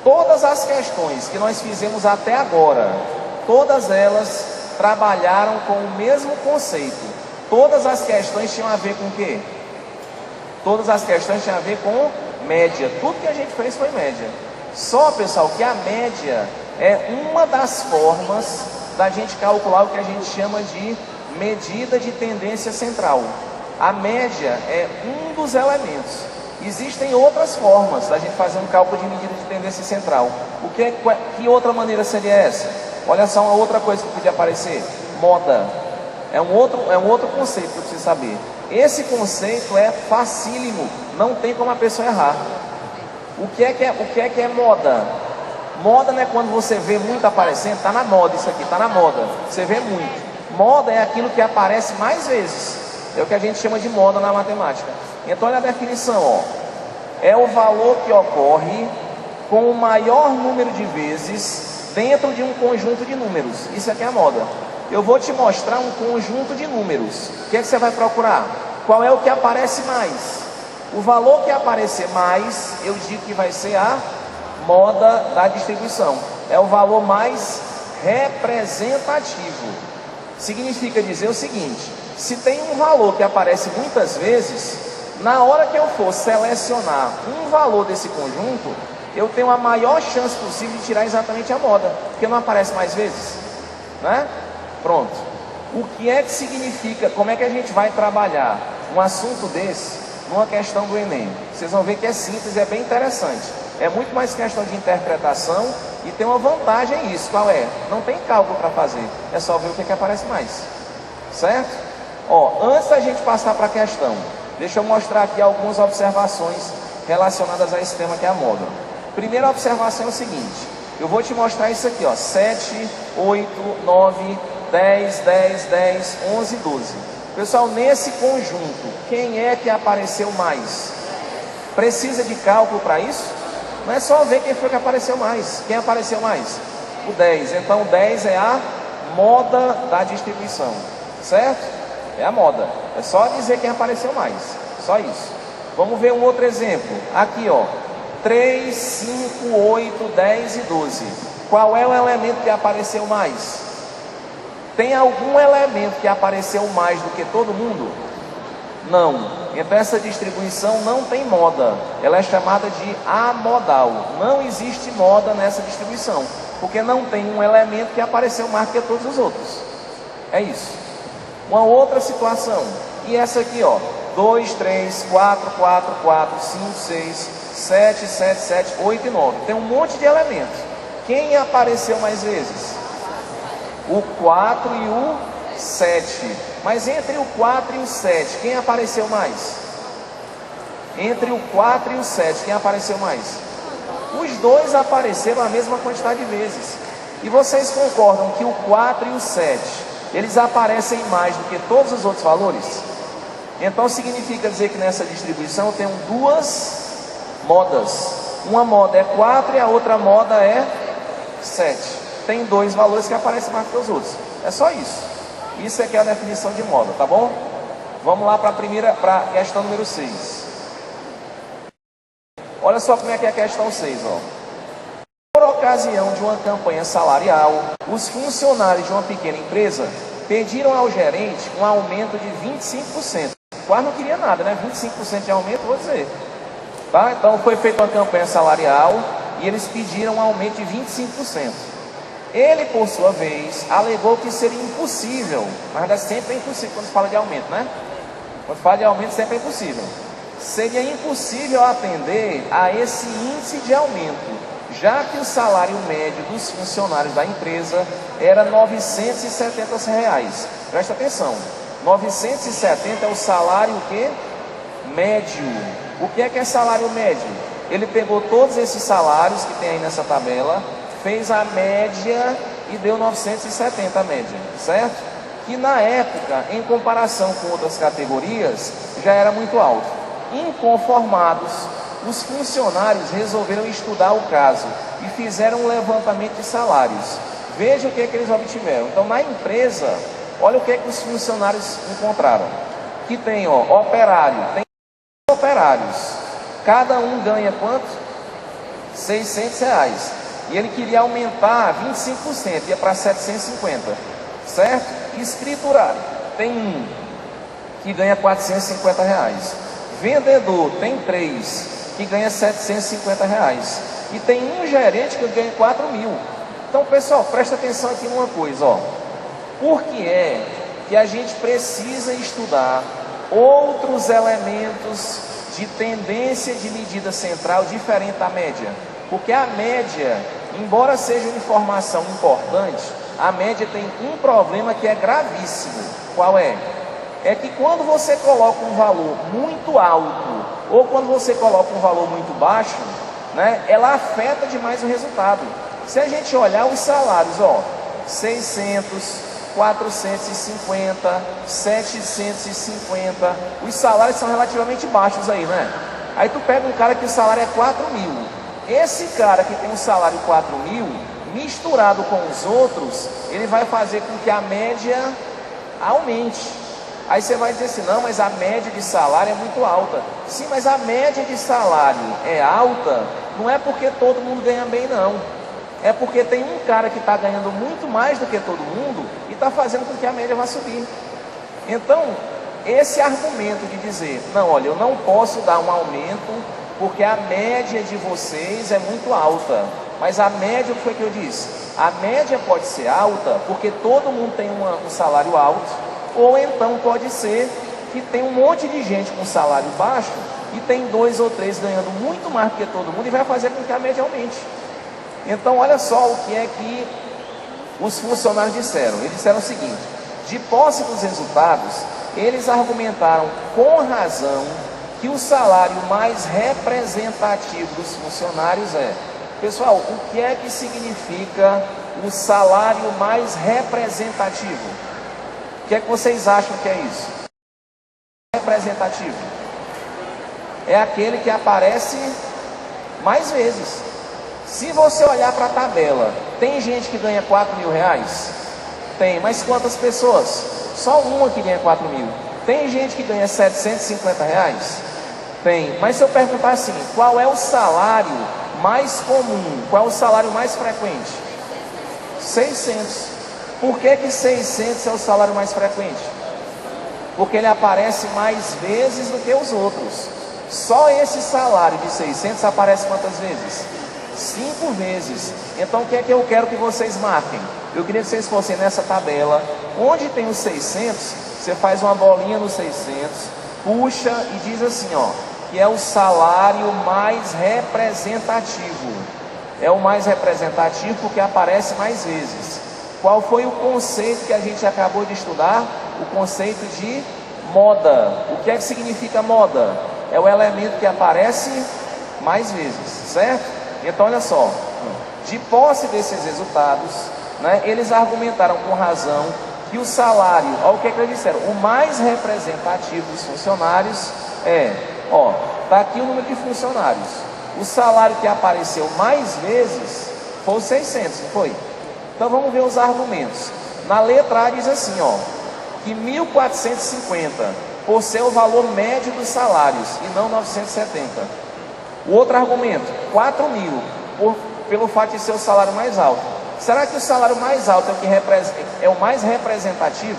Todas as questões que nós fizemos até agora, todas elas trabalharam com o mesmo conceito. Todas as questões tinham a ver com o quê? Todas as questões tinham a ver com média. Tudo que a gente fez foi média. Só, pessoal, que a média é uma das formas da gente calcular o que a gente chama de medida de tendência central. A média é um dos elementos. Existem outras formas da gente fazer um cálculo de medida de tendência central. Que outra maneira seria essa? Olha só uma outra coisa que podia aparecer. Moda. É um outro conceito que eu preciso saber. Esse conceito é facílimo. Não tem como a pessoa errar. O que é que é moda? Moda não é quando você vê muito aparecendo. Está na moda isso aqui, está na moda. Você vê muito. Moda é aquilo que aparece mais vezes. É o que a gente chama de moda na matemática. Então olha a definição, ó. É o valor que ocorre com o maior número de vezes dentro de um conjunto de números. Isso aqui é a moda. Eu vou te mostrar um conjunto de números. O que é que você vai procurar? Qual é o que aparece mais? O valor que aparecer mais, eu digo que vai ser a moda da distribuição. É o valor mais representativo. Significa dizer o seguinte: se tem um valor que aparece muitas vezes, na hora que eu for selecionar um valor desse conjunto, eu tenho a maior chance possível de tirar exatamente a moda, porque não aparece mais vezes, né? Pronto. O que é que significa, como é que a gente vai trabalhar um assunto desse numa questão do Enem? Vocês vão ver que é simples e é bem interessante. É muito mais questão de interpretação e tem uma vantagem isso. Qual é? Não tem cálculo para fazer, é só ver o que é que aparece mais. Certo? Ó, antes da gente passar para a questão, deixa eu mostrar aqui algumas observações relacionadas a esse tema que é a moda. Primeira observação é o seguinte: eu vou te mostrar isso aqui, ó, 7, 8, 9, 10, 10, 10, 11, 12. Pessoal, nesse conjunto, quem é que apareceu mais? Precisa de cálculo para isso? Não é só ver quem foi que apareceu mais. Quem apareceu mais? O 10. Então, o 10 é a moda da distribuição. Certo? É a moda. É só dizer quem apareceu mais. Só isso. Vamos ver um outro exemplo. Aqui, ó. 3, 5, 8, 10 e 12. Qual é o elemento que apareceu mais? Tem algum elemento que apareceu mais do que todo mundo? Não. Então essa distribuição não tem moda. Ela é chamada de amodal. Não existe moda nessa distribuição, porque não tem um elemento que apareceu mais do que todos os outros. É isso. Uma outra situação. E essa aqui, ó. 2, 3, 4, 4, 4, 5, 6, 7, 7, 7, 8 e 9. Tem um monte de elementos. Quem apareceu mais vezes? O 4 e o 7. Mas entre o 4 e o 7, quem apareceu mais? Entre o 4 e o 7, quem apareceu mais? Os dois apareceram a mesma quantidade de vezes. E vocês concordam que o 4 e o 7, eles aparecem mais do que todos os outros valores? Então significa dizer que nessa distribuição eu tenho duas modas. Uma moda é 4 e a outra moda é 7. Tem dois valores que aparecem mais do que os outros. É só isso. Isso é que é a definição de moda, tá bom? Vamos lá para a questão número 6. Olha só como é que é a questão 6, ó. Por ocasião de uma campanha salarial, os funcionários de uma pequena empresa pediram ao gerente um aumento de 25%. Quase não queria nada, né? 25% de aumento, vou dizer. Tá? Então foi feita uma campanha salarial e eles pediram um aumento de 25%. Ele, por sua vez, alegou que seria impossível, mas sempre é impossível quando se fala de aumento, né? Quando se fala de aumento, sempre é impossível. Seria impossível atender a esse índice de aumento, já que o salário médio dos funcionários da empresa era R$ 970. Presta atenção, 970 é o salário o quê? Médio. O que é salário médio? Ele pegou todos esses salários que tem aí nessa tabela, fez a média e deu 970 a média, certo? Que na época, em comparação com outras categorias, já era muito alto. Inconformados, os funcionários resolveram estudar o caso e fizeram um levantamento de salários. Veja o que eles obtiveram. Então, na empresa, olha o que os funcionários encontraram. Que tem, ó, operário, tem operários. Cada um ganha quanto? R$ 600. E ele queria aumentar 25%, ia para 750, certo? Escriturário, tem um que ganha R$ 450. Vendedor, tem 3 que ganha R$ 750. E tem um gerente que ganha 4.000. Então, pessoal, presta atenção aqui numa coisa, ó. Por que é que a gente precisa estudar outros elementos de tendência de medida central diferente da média? Porque a média, embora seja uma informação importante, a média tem um problema que é gravíssimo. Qual é? É que quando você coloca um valor muito alto ou quando você coloca um valor muito baixo, né, ela afeta demais o resultado. Se a gente olhar os salários, ó, 600, 450, 750, os salários são relativamente baixos aí, né? Aí tu pega um cara que o salário é 4.000. Esse cara que tem um salário 4.000, misturado com os outros, ele vai fazer com que a média aumente. Aí você vai dizer assim, não, mas a média de salário é muito alta. Sim, mas a média de salário é alta, não é porque todo mundo ganha bem, não. É porque tem um cara que está ganhando muito mais do que todo mundo e está fazendo com que a média vá subir. Então, esse argumento de dizer, não, olha, eu não posso dar um aumento porque a média de vocês é muito alta. Mas a média, o que foi que eu disse? A média pode ser alta porque todo mundo tem um salário alto, ou então pode ser que tem um monte de gente com salário baixo e tem 2 ou 3 ganhando muito mais do que todo mundo e vai fazer com que a média aumente. Então, olha só o que é que os funcionários disseram. Eles disseram o seguinte: de posse dos resultados, eles argumentaram com razão que o salário mais representativo dos funcionários é... Pessoal, o que é que significa o salário mais representativo? O que é que vocês acham que é isso? Representativo é aquele que aparece mais vezes. Se você olhar para a tabela, tem gente que ganha R$ 4.000? Tem, mas quantas pessoas? Só uma que ganha 4.000. Tem gente que ganha R$ 750? Tem, mas se eu perguntar assim, qual é o salário mais comum, qual é o salário mais frequente? 600. Por que que 600 é o salário mais frequente? Porque ele aparece mais vezes do que os outros. Só esse salário de 600 aparece quantas vezes? 5 vezes. Então o que é que eu quero que vocês marquem? Eu queria que vocês fossem nessa tabela, onde tem os 600, você faz uma bolinha no 600, puxa e diz assim, ó, que é o salário mais representativo. É o mais representativo porque aparece mais vezes. Qual foi o conceito que a gente acabou de estudar? O conceito de moda. O que é que significa moda? É o elemento que aparece mais vezes, certo? Então olha só, de posse desses resultados, né, eles argumentaram com razão que o salário, olha o que é que eles disseram, o mais representativo dos funcionários é, ó, está aqui o número de funcionários, o salário que apareceu mais vezes foi os 600, não foi? Então vamos ver os argumentos. Na letra A diz assim, ó, que 1.450 por ser o valor médio dos salários e não 970. O outro argumento, 4.000 pelo fato de ser o salário mais alto. Será que o salário mais alto é o que é o mais representativo?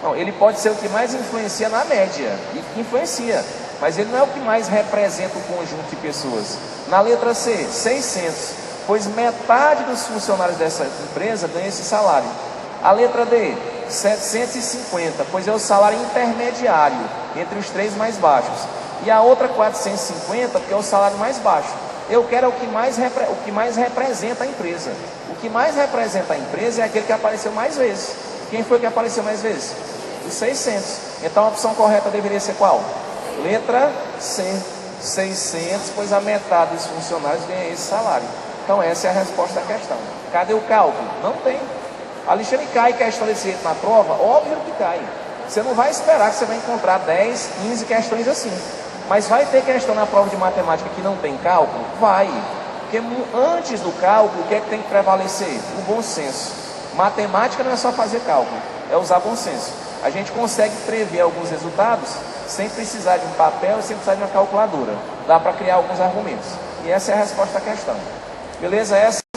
Não, ele pode ser o que mais influencia na média, e que influencia, mas ele não é o que mais representa o conjunto de pessoas. Na letra C, 600, pois metade dos funcionários dessa empresa ganha esse salário. A letra D, 750, pois é o salário intermediário entre os 3 mais baixos. E a outra 450, porque é o salário mais baixo. Eu quero o que mais representa a empresa. O que mais representa a empresa é aquele que apareceu mais vezes. Quem foi que apareceu mais vezes? Os 600. Então a opção correta deveria ser qual? Letra C, 600, pois a metade dos funcionários ganha esse salário. Então essa é a resposta da questão. Cadê o cálculo? Não tem. Alexandre, cai questão desse jeito na prova? Óbvio que cai. Você não vai esperar que você vai encontrar 10, 15 questões assim. Mas vai ter questão na prova de matemática que não tem cálculo? Vai. Porque antes do cálculo, o que é que tem que prevalecer? O bom senso. Matemática não é só fazer cálculo, é usar bom senso. A gente consegue prever alguns resultados sem precisar de um papel e sem precisar de uma calculadora. Dá para criar alguns argumentos. E essa é a resposta à questão. Beleza? Essa